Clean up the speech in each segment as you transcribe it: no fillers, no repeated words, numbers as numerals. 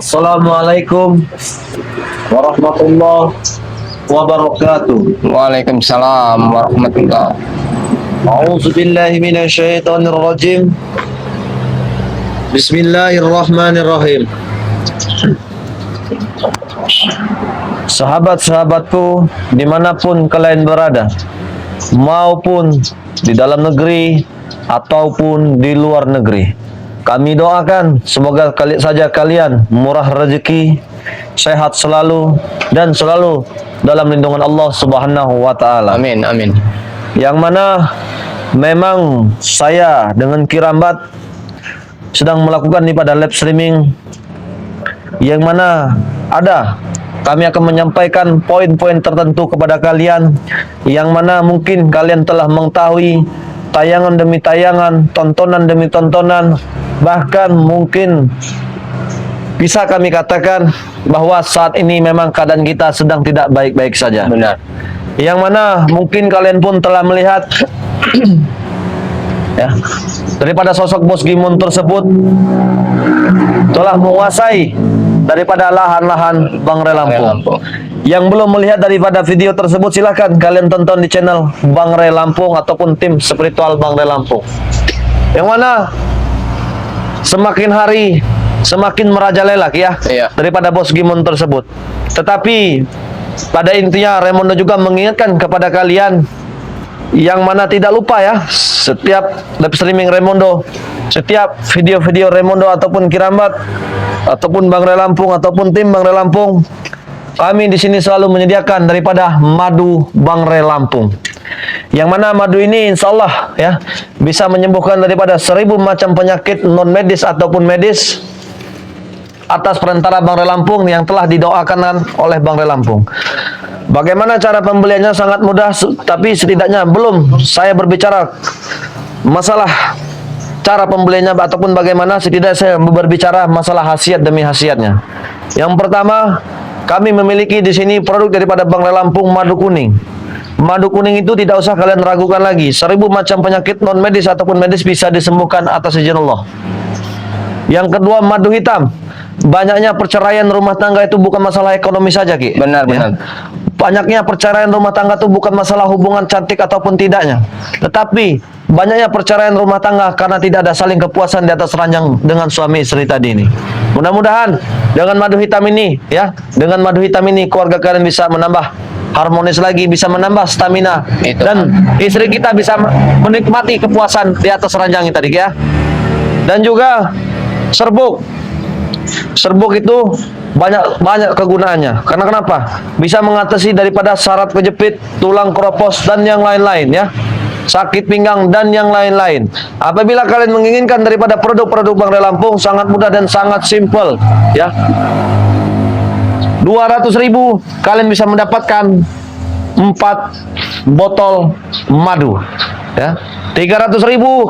Assalamualaikum warahmatullahi wabarakatuh. Waalaikumsalam warahmatullahi. A'udzu billahi minasyaitonir rajim. Bismillahirrahmanirrahim. Sahabat-sahabatku dimanapun kalian berada, maupun di dalam negeri ataupun di luar negeri, kami doakan semoga kalian murah rezeki, sehat selalu, dan selalu dalam lindungan Allah Subhanahu wa Ta'ala. Amin, amin. Yang mana memang saya dengan Kirambat sedang melakukan ini pada live streaming, yang mana kami akan menyampaikan poin-poin tertentu kepada kalian, yang mana mungkin kalian telah mengetahui tayangan demi tayangan, tontonan demi tontonan, bahkan mungkin bisa kami katakan bahwa saat ini memang keadaan kita sedang tidak baik-baik saja. Benar. Yang mana mungkin kalian pun telah melihat ya, daripada sosok Bos Gimun tersebut telah menguasai daripada lahan-lahan Bang Lampung. Yang belum melihat daripada video tersebut, silahkan kalian tonton di channel Bang Lampung ataupun tim spiritual Bang Lampung. Yang mana semakin hari semakin merajalela ya, daripada Bos Gimun tersebut. Tetapi pada intinya Raymondo juga mengingatkan kepada kalian, yang mana tidak lupa ya, setiap live streaming Raymondo, setiap video-video Raymondo ataupun Kirambat ataupun Bang Lampung ataupun tim Bang Lampung, kami di sini selalu menyediakan daripada madu Bang Lampung. Yang mana madu ini insya Allah ya bisa menyembuhkan daripada 1000 macam penyakit non medis ataupun medis atas perantara Bang Lampung yang telah didoakan oleh Bang Lampung. Bagaimana cara pembeliannya? Sangat mudah, tapi setidaknya belum saya berbicara masalah cara pembeliannya ataupun bagaimana, setidaknya saya berbicara masalah khasiat demi khasiatnya. Yang pertama, kami memiliki di sini produk daripada Bang Lampung, madu kuning. Madu kuning itu tidak usah kalian ragukan lagi, 1000 macam penyakit non medis ataupun medis bisa disembuhkan atas izin Allah. Yang kedua, madu hitam. Banyaknya perceraian rumah tangga itu bukan masalah ekonomi saja, Ki. Benar, benar. Banyaknya perceraian rumah tangga itu bukan masalah hubungan cantik ataupun tidaknya, tetapi banyaknya perceraian rumah tangga karena tidak ada saling kepuasan di atas ranjang dengan suami istri tadi ini. Mudah-mudahan dengan madu hitam ini ya, dengan madu hitam ini keluarga kalian bisa menambah harmonis lagi, bisa menambah stamina, dan istri kita bisa menikmati kepuasan di atas ranjang tadi ya. Dan juga serbuk. Serbuk itu banyak kegunaannya. Karena kenapa? Bisa mengatasi daripada syarat kejepit, tulang keropos dan yang lain-lain ya. Sakit pinggang dan yang lain-lain. Apabila kalian menginginkan daripada produk-produk Bang Lampung, sangat mudah dan sangat simple ya. 200.000 kalian bisa mendapatkan 4 botol madu ya. 300.000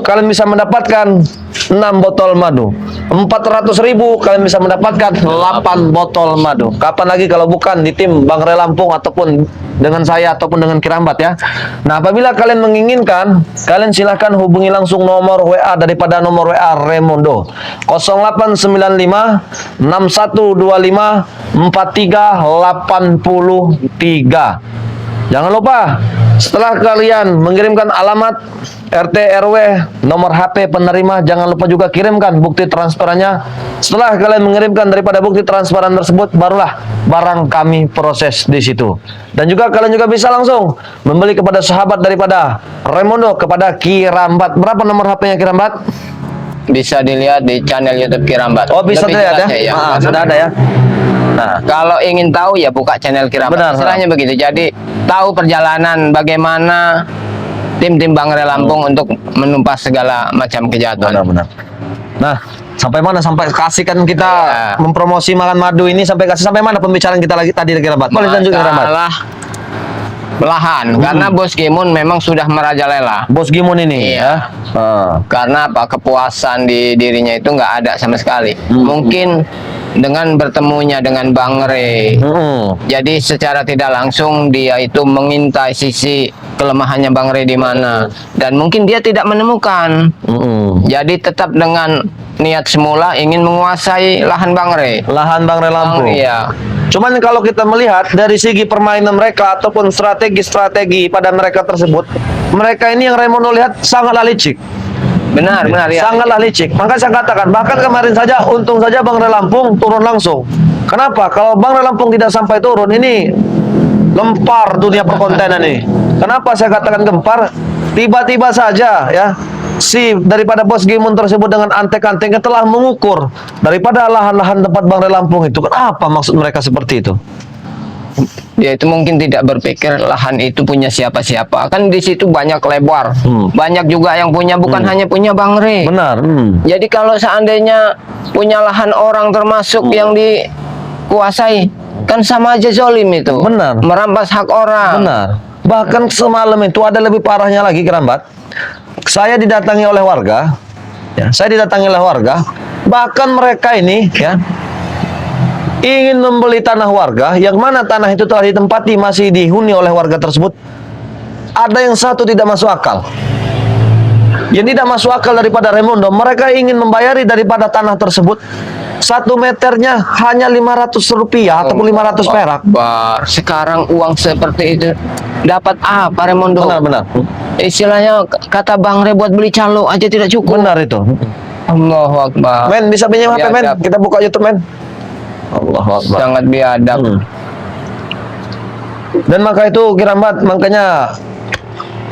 kalian bisa mendapatkan 6 botol madu. 400.000 kalian bisa mendapatkan 8 botol madu. Kapan lagi kalau bukan di tim Bang Lampung ataupun dengan saya ataupun dengan Kirambat ya. Nah, apabila kalian menginginkan, kalian silahkan hubungi langsung nomor WA daripada nomor WA Raymondo 0895 6125 4383. Jangan lupa, setelah kalian mengirimkan alamat, RT, RW, nomor HP penerima, jangan lupa juga kirimkan bukti transferannya. Setelah kalian mengirimkan daripada bukti transferan tersebut, barulah barang kami proses di situ. Dan juga kalian juga bisa langsung membeli kepada sahabat daripada Raymondo, kepada Kirambat. Berapa nomor HP-nya Kirambat? Bisa dilihat di channel YouTube Kirambat. Oh, bisa dilihat ya? Sudah ada ya. Nah, kalau ingin tahu ya buka channel Kirambat. Benar, istilahnya begitu. Jadi tahu perjalanan bagaimana tim-tim Bang Lampung untuk menumpas segala macam kejahatan. Benar-benar. Nah, sampai mana? Sampai kasihkan kita mempromosi makan madu ini, sampai mana pembicaraan kita lagi tadi Kirambat? Boleh lanjut Kirambat. Lahan, karena Bos Gimun memang sudah merajalela. Bos Gimun ini ya. Karena apa? Kepuasan di dirinya itu nggak ada sama sekali. Mungkin dengan bertemunya dengan Bang Re. Jadi secara tidak langsung dia itu mengintai sisi kelemahannya Bang Re di mana, dan mungkin dia tidak menemukan. Jadi tetap dengan niat semula ingin menguasai lahan Bang Re. Lahan Bang Re Lampung. Iya. Cuman kalau kita melihat dari segi permainan mereka ataupun strategi pada mereka tersebut, mereka ini yang Raimondo lihat sangatlah licik. Benar ya. Sangatlah licik. Maka saya katakan, bahkan kemarin saja untung saja Bang Re Lampung turun langsung. Kenapa? Kalau Bang Re Lampung tidak sampai turun, ini gempar dunia perkontenan ini. Kenapa saya katakan gempar? Tiba-tiba saja ya, si daripada bos Gimon tersebut dengan antek-anteknya telah mengukur daripada lahan-lahan tempat Bang Re Lampung itu. Apa maksud mereka seperti itu? Dia itu mungkin tidak berpikir lahan itu punya siapa-siapa. Kan di situ banyak lebar. Banyak juga yang punya, bukan hanya punya Bang Re. Benar. Jadi kalau seandainya punya lahan orang termasuk yang dikuasai, kan sama aja zolim itu. Benar. Merampas hak orang. Benar. Bahkan semalam itu ada lebih parahnya lagi, Kerambat. Saya didatangi oleh warga. Ya, saya didatangi oleh warga. Bahkan mereka ini ya ingin membeli tanah warga, yang mana tanah itu telah ditempati masih dihuni oleh warga tersebut. Ada yang satu tidak masuk akal. Yang tidak masuk akal daripada Raimondo, mereka ingin membayari daripada tanah tersebut 1 meternya hanya 500 rupiah ataupun 500 perak. Sekarang uang seperti itu dapat apa Raimondo? Benar. Istilahnya kata Bang Re buat beli calo aja tidak cukup. Benar itu. Allahu Akbar. Men, bisa pinjam HP, men? Biadab. Kita buka YouTube, men. Allahu Akbar. Sangat biadab. Dan maka itu Kerambat, makanya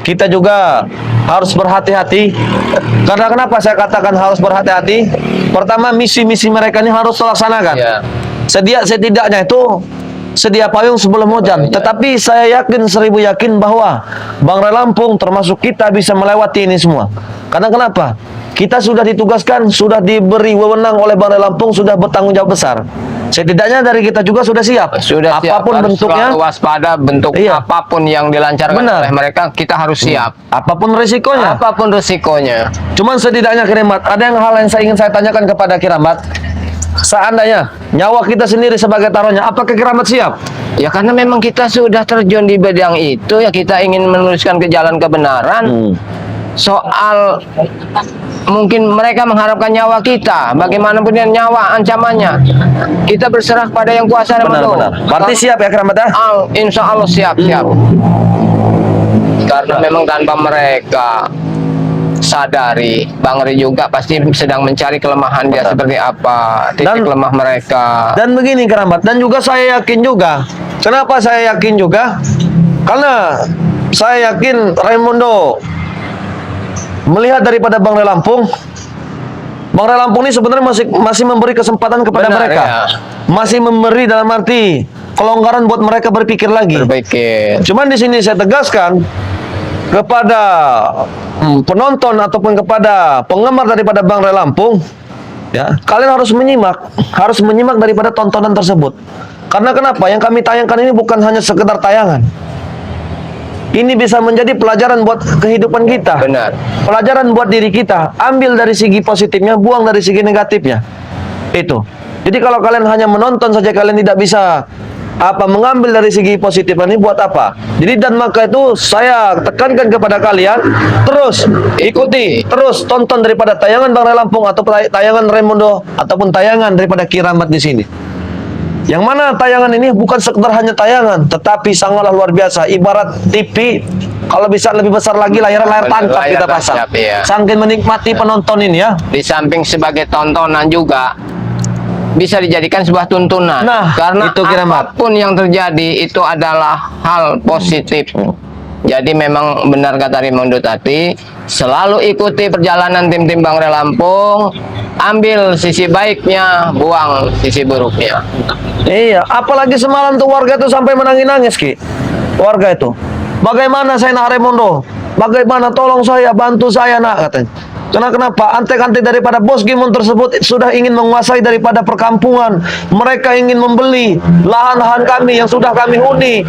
kita juga harus berhati-hati. Karena kenapa saya katakan harus berhati-hati? Pertama, misi-misi mereka ini harus dilaksanakan. Setidaknya itu sedia payung sebelum hujan. Tetapi saya yakin 1000 yakin bahwa Bang Re Lampung termasuk kita bisa melewati ini semua. Karena kenapa? Kita sudah ditugaskan, sudah diberi wewenang oleh Bang Re Lampung, sudah bertanggung jawab besar. Setidaknya dari kita juga sudah siap. Apapun harus bentuknya, selalu waspada bentuk apapun yang dilancarkan oleh mereka, kita harus siap. Apapun risikonya. Apapun risikonya. Cuman setidaknya Kerambat, ada yang hal yang ingin saya tanyakan kepada Kerambat. Seandainya nyawa kita sendiri sebagai taruhnya, apakah Kerambat siap? Ya karena memang kita sudah terjun di bidang itu, ya kita ingin meneruskan ke jalan kebenaran. Soal mungkin mereka mengharapkan nyawa kita, bagaimanapun yang nyawa ancamannya, kita berserah pada yang kuasa. Benar. Berarti siap ya Kerambat ya? Insya Allah siap. Karena memang tanpa mereka sadari, Bang Re juga pasti sedang mencari kelemahan dia seperti apa, titik lemah mereka. Dan begini Kerambat, dan juga saya yakin juga. Kenapa saya yakin juga? Karena saya yakin Raimondo melihat daripada Bang Re Lampung. Bang Re Lampung ini sebenarnya masih memberi kesempatan kepada mereka. Ya. Masih memberi dalam arti kelonggaran buat mereka berpikir lagi. Cuman di sini saya tegaskan kepada penonton ataupun kepada penggemar daripada Bang Re Lampung, ya, kalian harus menyimak daripada tontonan tersebut. Karena kenapa? Yang kami tayangkan ini bukan hanya sekedar tayangan. Ini bisa menjadi pelajaran buat kehidupan kita. Benar. Pelajaran buat diri kita. Ambil dari segi positifnya, buang dari segi negatifnya. Itu. Jadi kalau kalian hanya menonton saja, kalian tidak bisa mengambil dari segi positif ini, buat apa? Jadi dan maka itu saya tekankan kepada kalian, terus ikuti, terus tonton daripada tayangan Bang Re Lampung atau tayangan Raimondo ataupun tayangan daripada Kerambat di sini. Yang mana tayangan ini bukan sekedar hanya tayangan, tetapi sangatlah luar biasa. Ibarat TV, kalau bisa lebih besar lagi layar tancap kita pasang. Saking menikmati penonton ini ya. Di samping sebagai tontonan juga bisa dijadikan sebuah tuntunan. Nah, karena itu apapun yang terjadi itu adalah hal positif. Jadi memang benar kata Raimondo tadi, selalu ikuti perjalanan tim-tim Bang Re Lampung, ambil sisi baiknya, buang sisi buruknya. Iya, apalagi semalam tuh warga tuh sampai menangis-nangis, Ki. Warga itu. Bagaimana saya nak Raimondo? Bagaimana tolong saya, bantu saya nak, katanya. Kenapa? Antek-antek daripada bos Gimon tersebut sudah ingin menguasai daripada perkampungan. Mereka ingin membeli lahan-lahan kami yang sudah kami huni.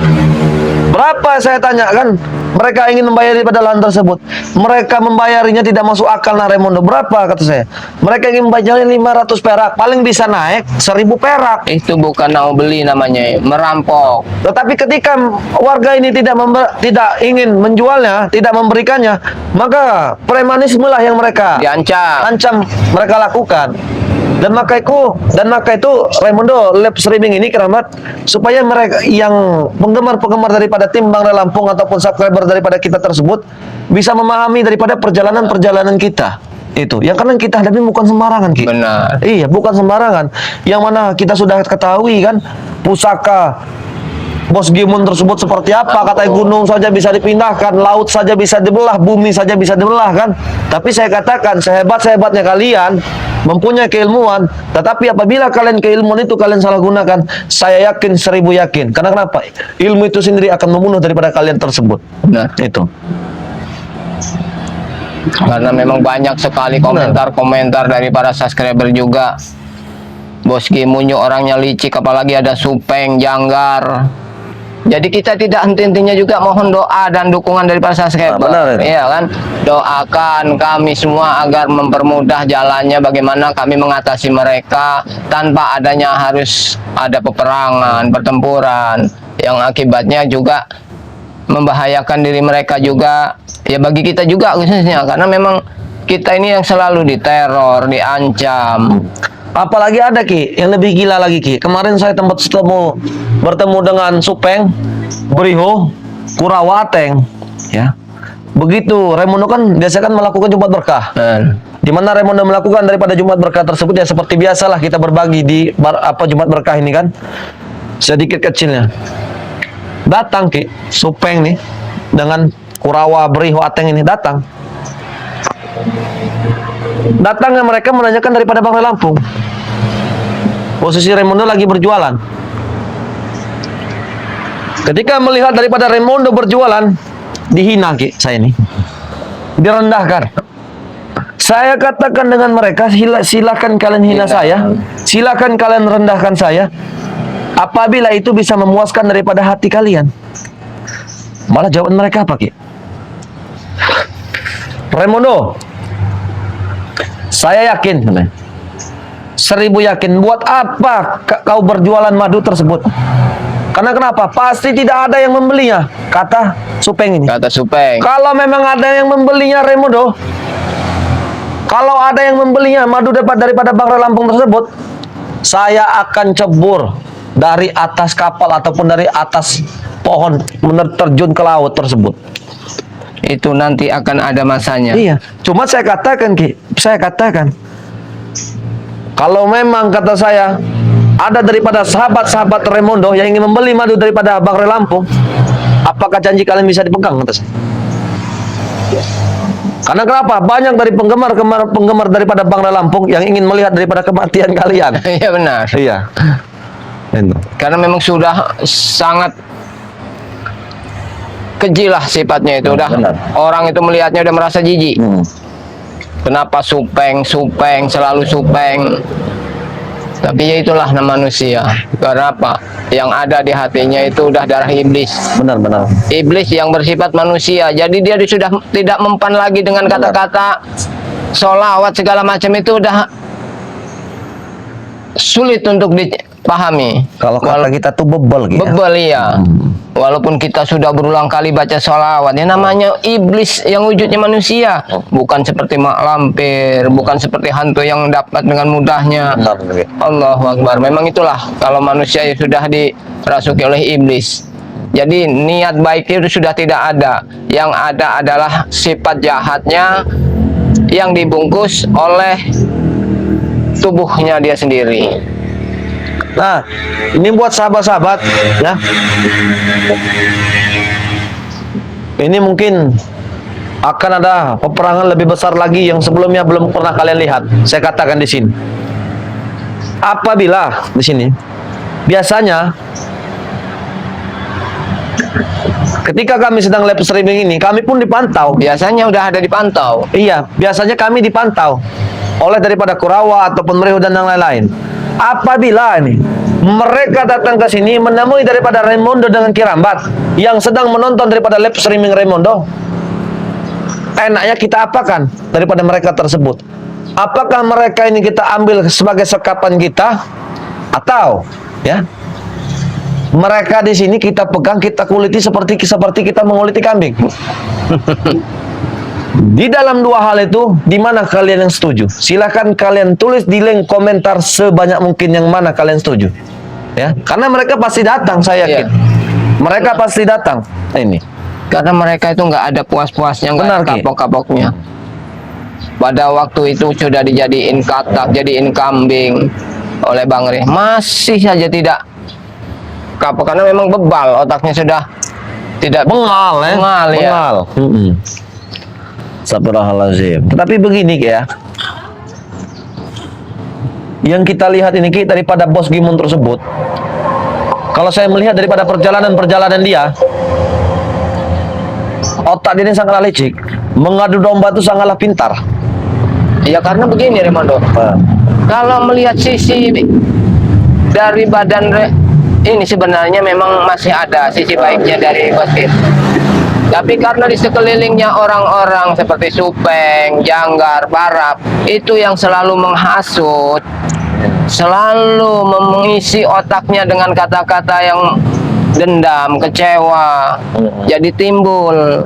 Berapa saya tanya kan? Mereka ingin membayar daripada lahan tersebut. Mereka membayarinya tidak masuk akal, nah Raimundo. Berapa kata saya? Mereka ingin membayarnya 500 perak. Paling bisa naik 1000 perak. Itu bukan mau beli namanya, merampok. Tetapi ketika warga ini tidak ingin menjualnya, tidak memberikannya, maka premanisme lah yang mereka Diancam. mereka lakukan. Dan maka itu Raimundo live streaming ini keramat supaya mereka yang penggemar-penggemar daripada tim Bang Ray Lampung ataupun subscriber daripada kita tersebut bisa memahami daripada perjalanan kita. Itu yang karena kita hadapi bukan sembarangan, Ki. Benar. Iya, bukan sembarangan. Yang mana kita sudah ketahui kan pusaka Bos Gimun tersebut seperti apa. Katanya gunung saja bisa dipindahkan, laut saja bisa dibelah, bumi saja bisa dibelah kan. Tapi saya katakan sehebat-sehebatnya kalian mempunyai keilmuan, tetapi apabila kalian keilmuan itu kalian salah gunakan, saya yakin 1000 yakin. Karena kenapa? Ilmu itu sendiri akan membunuh daripada kalian tersebut. Nah, Itu. karena memang banyak sekali komentar-komentar dari para subscriber juga. Bos Gimunyu orangnya licik, apalagi ada Supeng, Janggar. Jadi kita tidak henti-hentinya juga mohon doa dan dukungan dari para subscriber. Benar, Iya kan? Doakan kami semua agar mempermudah jalannya bagaimana kami mengatasi mereka tanpa adanya harus ada peperangan, pertempuran yang akibatnya juga membahayakan diri mereka juga, ya bagi kita juga khususnya, karena memang kita ini yang selalu diteror, diancam. Apalagi ada, Ki, yang lebih gila lagi, Ki. Kemarin saya bertemu dengan Supeng, Beriho, Kurawa Ateng, ya. Begitu Raimundo kan biasa kan melakukan Jumat Berkah. Di mana Raimundo melakukan daripada Jumat Berkah tersebut ya seperti biasalah kita berbagi di Jumat Berkah ini kan. Sedikit kecilnya. Datang, Ki, Supeng nih dengan Kurawa, Beriho, Ateng ini datang. Datangnya mereka menanyakan daripada Bang Ray Lampung. Posisi Raimundo lagi berjualan. Ketika melihat daripada Raimundo berjualan, dihina, Ki, saya ini. Direndahkan. Saya katakan dengan mereka, silakan kalian hina saya, silakan kalian rendahkan saya. Apabila itu bisa memuaskan daripada hati kalian. Malah jawaban mereka apa, Ki? Raimundo, saya yakin, 1000 yakin. Buat apa kau berjualan madu tersebut? Karena kenapa? Pasti tidak ada yang membelinya, kata Supeng ini. Kata Supeng. Kalau memang ada yang membelinya, Raimundo, kalau ada yang membelinya madu daripada Bang Ray Lampung tersebut, saya akan cebur dari atas kapal ataupun dari atas pohon terjun ke laut tersebut. Itu nanti akan ada masanya. Iya, cuma saya katakan, Ki, kalau memang kata saya ada daripada sahabat-sahabat Raimundo yang ingin membeli madu daripada Bang Ray Lampung, apakah janji kalian bisa dipegang, kata saya. Karena kenapa? Banyak dari penggemar daripada Bang Ray Lampung yang ingin melihat daripada kematian kalian. Iya benar. Iya. Karena memang sudah sangat keji lah sifatnya itu. Udah benar. orang itu melihatnya udah merasa jijik. Kenapa Supeng selalu Supeng? Tapi ya itulah nama manusia. Karena apa? Yang ada di hatinya itu udah darah iblis. Benar. Iblis yang bersifat manusia. Jadi dia sudah tidak mempan lagi dengan kata-kata sholawat segala macam, itu udah sulit untuk dipahami. Kalau kata kita tuh bebel, gitu. Bebel, iya. Walaupun kita sudah berulang kali baca sholawat, ya namanya iblis yang wujudnya manusia, bukan seperti mak lampir, bukan seperti hantu yang dapat dengan mudahnya. Allahu Akbar. Memang itulah kalau manusia yang sudah dirasuki oleh iblis. Jadi niat baiknya itu sudah tidak ada. Yang ada adalah sifat jahatnya yang dibungkus oleh tubuhnya dia sendiri. Nah, ini buat sahabat-sahabat, ya. Ini mungkin akan ada peperangan lebih besar lagi yang sebelumnya belum pernah kalian lihat. Saya katakan di sini. Apabila di sini, biasanya ketika kami sedang live streaming ini, kami pun dipantau. Biasanya udah ada dipantau. Iya, biasanya kami dipantau oleh daripada Kurawa ataupun Merihu dan yang lain-lain. Apabila ini Mereka datang ke sini menemui daripada Raimundo dengan Kirambat yang sedang menonton daripada live streaming Raimundo. Enaknya kita apakan daripada mereka tersebut? Apakah mereka ini kita ambil sebagai sekapan kita, atau ya mereka di sini kita pegang, kita kuliti seperti kita menguliti kambing? Di dalam dua hal itu, di mana kalian yang setuju? Silahkan kalian tulis di link komentar sebanyak mungkin yang mana kalian setuju. Ya, karena mereka pasti datang, saya yakin. Mereka pasti datang. Nah, ini. Karena mereka itu nggak ada puas-puasnya, nggak Benar, ada Ki. kapok-kapoknya. Pada waktu itu sudah dijadiin katak, jadiin kambing oleh Bang Rey, masih saja tidak kapok karena memang bebal, otaknya sudah tidak Bengal, ya. bengal, ya. Bengal. Astagfirullahaladzim. Tetapi begini ya, yang kita lihat ini Ki, daripada bos Gimun tersebut, kalau saya melihat daripada perjalanan dia, otak dia ini sangatlah licik, mengadu domba itu sangatlah pintar. Ya karena begini Raimundo, kalau melihat sisi dari badan ini sebenarnya memang masih ada sisi baiknya dari Boskin. Tapi karena di sekelilingnya orang-orang seperti Supeng, Janggar, Barap, itu yang selalu menghasut, selalu mengisi otaknya dengan kata-kata yang dendam, kecewa, jadi timbul.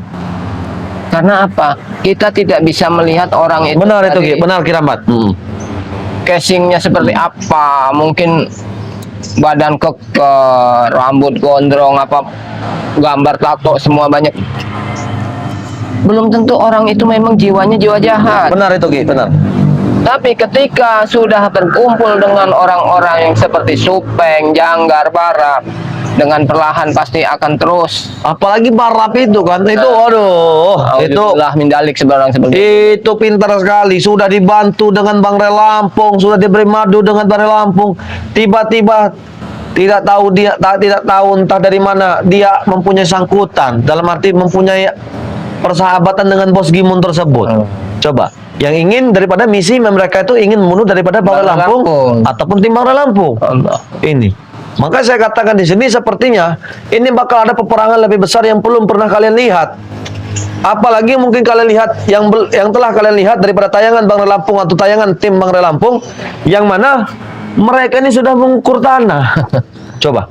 Karena apa? Kita tidak bisa melihat orang itu. Benar itu dari Ki, benar Kirambat. casingnya seperti apa, mungkin badan keker, rambut gondrong, apa gambar tato semua banyak. Belum tentu orang itu memang jiwanya jiwa jahat. Benar itu Ki, benar. Tapi ketika sudah berkumpul dengan orang-orang yang seperti Supeng, Janggar, Barap, dengan perlahan pasti akan terus. Apalagi Barap itu kan, itu waduh, itu Alhamdulillah mindalik sebarang seperti itu pintar sekali. Sudah dibantu dengan Bang Rey Lampung, sudah diberi madu dengan Bang Rey Lampung. Tiba-tiba tidak tahu tidak tahu entah dari mana dia mempunyai sangkutan, dalam arti mempunyai persahabatan dengan bos Gimun tersebut. Coba, yang ingin daripada misi mereka itu ingin membunuh daripada Bang Rey Lampung ataupun tim Bang Rey Lampung. Allah. Ini. Maka saya katakan di sini sepertinya ini bakal ada peperangan lebih besar yang belum pernah kalian lihat. Apalagi mungkin kalian lihat yang telah kalian lihat daripada tayangan Bang Rey Lampung atau tayangan tim Bang Rey Lampung, yang mana mereka ini sudah mengukur tanah. Coba.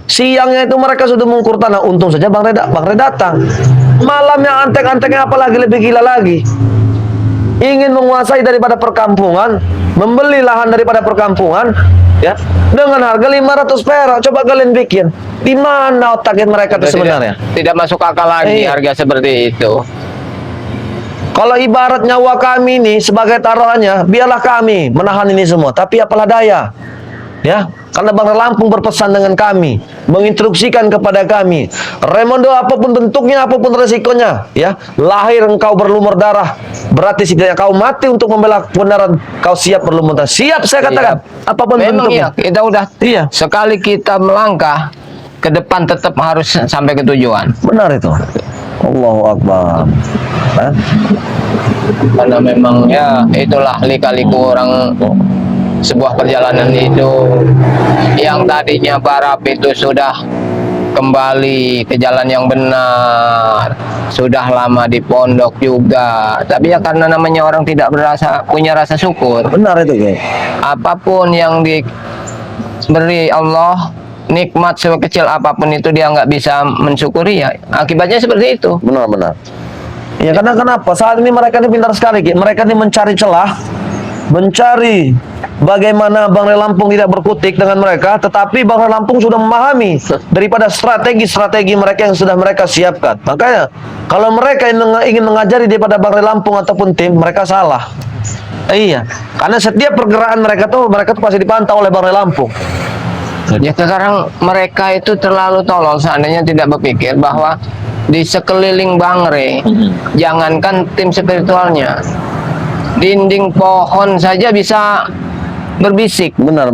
Siangnya itu mereka sudah mengukur tanah. Untung saja Bang Rey datang. Malamnya antek-anteknya apalagi lebih gila lagi. Ingin menguasai daripada perkampungan, membeli lahan daripada perkampungan, ya, dengan harga 500 perak. Coba kalian bikin, di mana otaknya mereka itu sebenarnya? Tidak masuk akal lagi harga seperti itu. Kalau ibarat nyawa kami ini sebagai taruhannya, biarlah kami menahan ini semua. Tapi apalah daya, ya, karena Bang Rey Lampung berpesan dengan kami, menginstruksikan kepada kami, Raimundo apapun bentuknya, apapun resikonya, ya, lahir engkau berlumur darah, berarti setidaknya kau mati untuk membela kebenaran, kau siap berlumur darah. Siap, saya katakan, apapun Memang bentuknya. iya, kita udah Iya. sekali kita melangkah ke depan tetap harus sampai ke tujuan. Benar itu. Allahu Akbar. Karena memang ya itulah lika-liku orang sebuah perjalanan itu, yang tadinya Barap itu sudah kembali ke jalan yang benar, sudah lama di pondok juga, tapi ya karena namanya orang tidak punya rasa syukur, Benar itu, Ki. apapun yang diberi Allah, nikmat sekecil apapun itu dia nggak bisa mensyukuri, ya akibatnya seperti itu. Benar-benar. Ya karena kenapa? Saat ini mereka ini pintar sekali, Ki. Mereka ini mencari celah, mencari bagaimana Bang Rey Lampung tidak berkutik dengan mereka, tetapi Bang Rey Lampung sudah memahami daripada strategi-strategi mereka yang sudah mereka siapkan. Makanya kalau mereka ingin mengajari daripada Bang Rey Lampung ataupun tim, mereka salah. Iya, karena setiap pergerakan mereka tuh pasti dipantau oleh Bang Rey Lampung. Ya sekarang mereka itu terlalu tolol seandainya tidak berpikir bahwa di sekeliling Bang Rey, jangankan tim spiritualnya, dinding pohon saja bisa berbisik. Benar.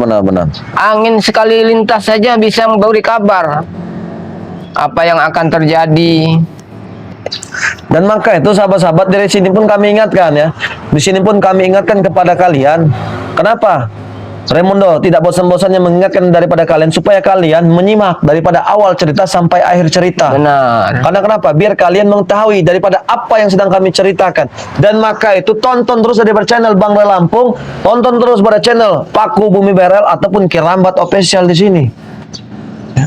Angin sekali lintas saja bisa memberi kabar apa yang akan terjadi. Dan maka itu sahabat-sahabat, dari sini pun kami ingatkan ya. Di sini pun kami ingatkan kepada kalian. Kenapa? Raimundo tidak bosan-bosannya mengingatkan daripada kalian supaya kalian menyimak daripada awal cerita sampai akhir cerita. Benar. Karena kenapa? Biar kalian mengetahui daripada apa yang sedang kami ceritakan. Dan maka itu tonton terus daripada channel Bang Ray Lampung, tonton terus pada channel Paku Bumi Berel ataupun Kirambat Official di sini. Ya.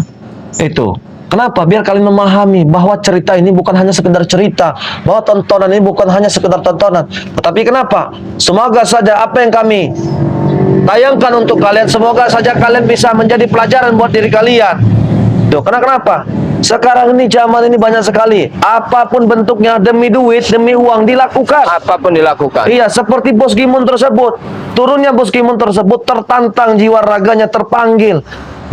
Itu. Kenapa? Biar kalian memahami bahwa cerita ini bukan hanya sekedar cerita, bahwa tontonan ini bukan hanya sekedar tontonan. Tetapi kenapa? Semoga saja apa yang kami tayangkan untuk kalian, semoga saja kalian bisa menjadi pelajaran buat diri kalian. Tuh, kenapa? Sekarang ini zaman ini banyak sekali, apapun bentuknya demi duit, demi uang dilakukan. Apapun dilakukan. Iya, seperti Bos Gimun tersebut. Turunnya Bos Gimun tersebut tertantang, jiwa raganya terpanggil.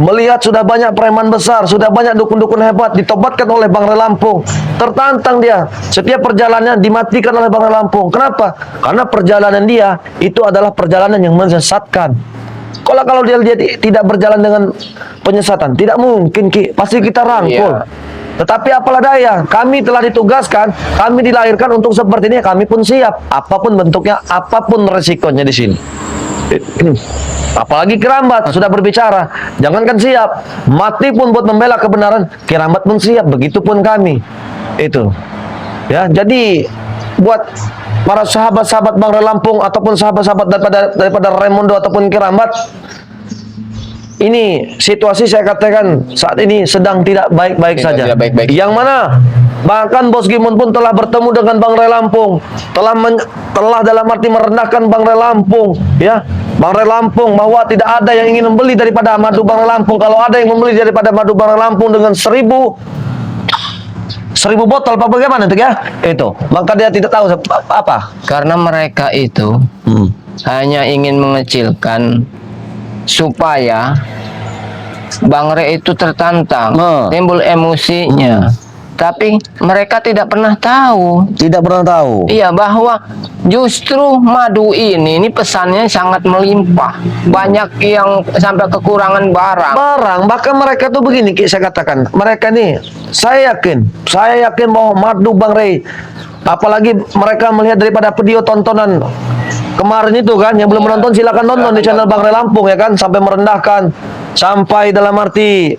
Melihat sudah banyak preman besar, sudah banyak dukun-dukun hebat ditobatkan oleh Bang Ray Lampung. Tertantang dia. Setiap perjalanannya dimatikan oleh Bang Ray Lampung. Kenapa? Karena perjalanan dia itu adalah perjalanan yang menyesatkan. Kalau dia tidak berjalan dengan penyesatan, tidak mungkin Ki. Pasti kita rangkul. Iya. Tetapi apalah daya, kami telah ditugaskan, kami dilahirkan untuk seperti ini, kami pun siap. Apapun bentuknya, apapun resikonya di sini. Apalagi Kirambat sudah berbicara, jangankan siap, mati pun buat membela kebenaran, Kirambat pun siap, begitupun kami. Itu. Ya, jadi buat para sahabat-sahabat Bang Ray Lampung ataupun sahabat-sahabat daripada Raimundo ataupun Kirambat, ini situasi saya katakan saat ini sedang tidak baik-baik saja. Tidak baik-baik. Yang mana bahkan Bos Gimun pun telah bertemu dengan Bang Ray Lampung, telah dalam arti merendahkan Bang Ray Lampung, ya. Bang Ray Lampung bahwa tidak ada yang ingin membeli daripada madu Bang Ray Lampung. Kalau ada yang membeli daripada madu Bang Ray Lampung dengan 1000 botol, apa bagaimana itu ya? Itu. Maka dia tidak tahu apa. Karena mereka itu hanya ingin mengecilkan supaya Bang Ray itu tertantang, timbul emosinya. Tapi mereka tidak pernah tahu. Tidak pernah tahu. Iya, bahwa justru madu ini pesannya sangat melimpah. Banyak yang sampai kekurangan barang. Bahkan mereka tuh begini, Ki, saya katakan. Mereka nih, saya yakin bahwa madu Bang Ray, apalagi mereka melihat daripada video tontonan kemarin itu kan, yang belum menonton silakan nonton di channel Bang Ray Lampung ya kan, sampai merendahkan, sampai dalam arti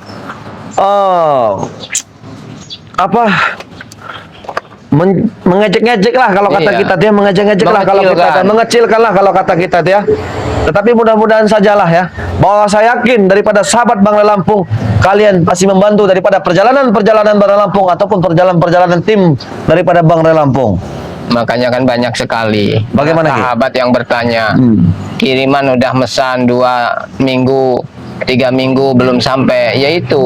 mengejek-ngejek lah kalau kata kita dia, mengejek-ngejek lah kalau kita, mengecilkan lah kalau kata kita dia. Tetapi mudah-mudahan sajalah ya, bahwa saya yakin daripada sahabat Bang Ray Lampung, kalian pasti membantu daripada perjalanan-perjalanan Bang Ray Lampung ataupun perjalanan-perjalanan tim daripada Bang Ray Lampung. Makanya kan banyak sekali Bagaimana, Ki? sahabat yang bertanya, kiriman udah mesan 2 minggu, 3 minggu belum sampai. Yaitu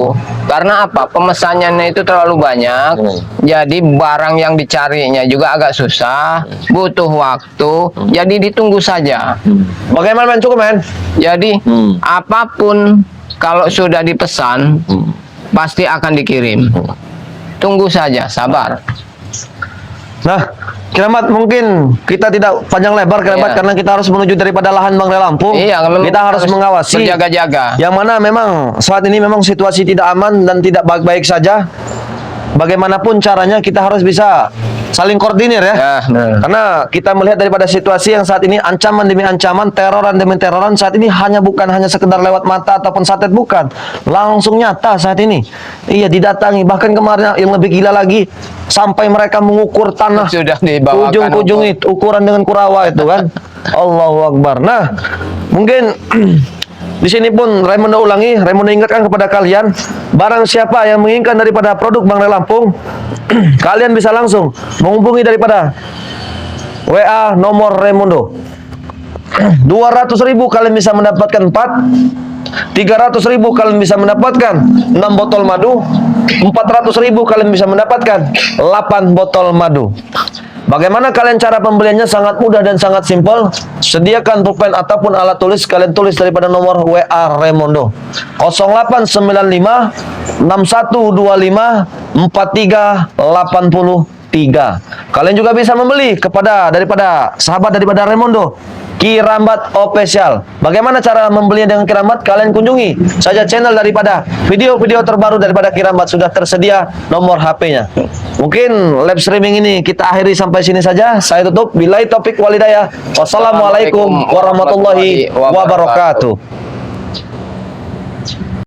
karena apa? Pemesanannya itu terlalu banyak. Jadi barang yang dicarinya juga agak susah, butuh waktu. Jadi ditunggu saja. Bagaimana men, cukup men? Jadi apapun kalau sudah dipesan pasti akan dikirim. Tunggu saja, sabar. Nah, Kirambat, mungkin kita tidak panjang lebar Kirambat, Iya. karena kita harus menuju daripada lahan Bang Ray Lampung. Iya, memang kita harus mengawasi, berjaga-jaga. yang mana memang saat ini memang situasi tidak aman dan tidak baik-baik saja. Bagaimanapun caranya kita harus bisa saling koordinir ya. Karena kita melihat daripada situasi yang saat ini, ancaman demi ancaman, teroran demi teroran saat ini bukan hanya sekedar lewat mata ataupun satet, bukan. Langsung nyata saat ini. Iya, didatangi. Bahkan kemarin yang lebih gila lagi, sampai mereka mengukur tanah. Sudah dibawakan Ujung-ujung itu, ukuran dengan kurawa itu kan. Allahu Akbar. Nah, mungkin di sini pun Raimundo ingatkan kepada kalian, barang siapa yang menginginkan daripada produk Bang Ray Lampung, kalian bisa langsung menghubungi daripada WA nomor Raimundo. 200.000 kalian bisa mendapatkan 4, 300.000 kalian bisa mendapatkan 6 botol madu, 400.000 kalian bisa mendapatkan 8 botol madu. Bagaimana kalian cara pembeliannya? Sangat mudah dan sangat simpel. Sediakan pulpen ataupun alat tulis, kalian tulis daripada nomor WA Raimundo 0895 6125 4383. Kalian juga bisa membeli daripada sahabat daripada Raimundo, Kirambat Official. Bagaimana cara membelinya dengan Kirambat? Kalian kunjungi saja channel daripada video-video terbaru daripada Kirambat, sudah tersedia nomor HP-nya. Mungkin live streaming ini kita akhiri sampai sini saja. Saya tutup. Billahi taufik walhidayah. Wassalamualaikum warahmatullahi wabarakatuh.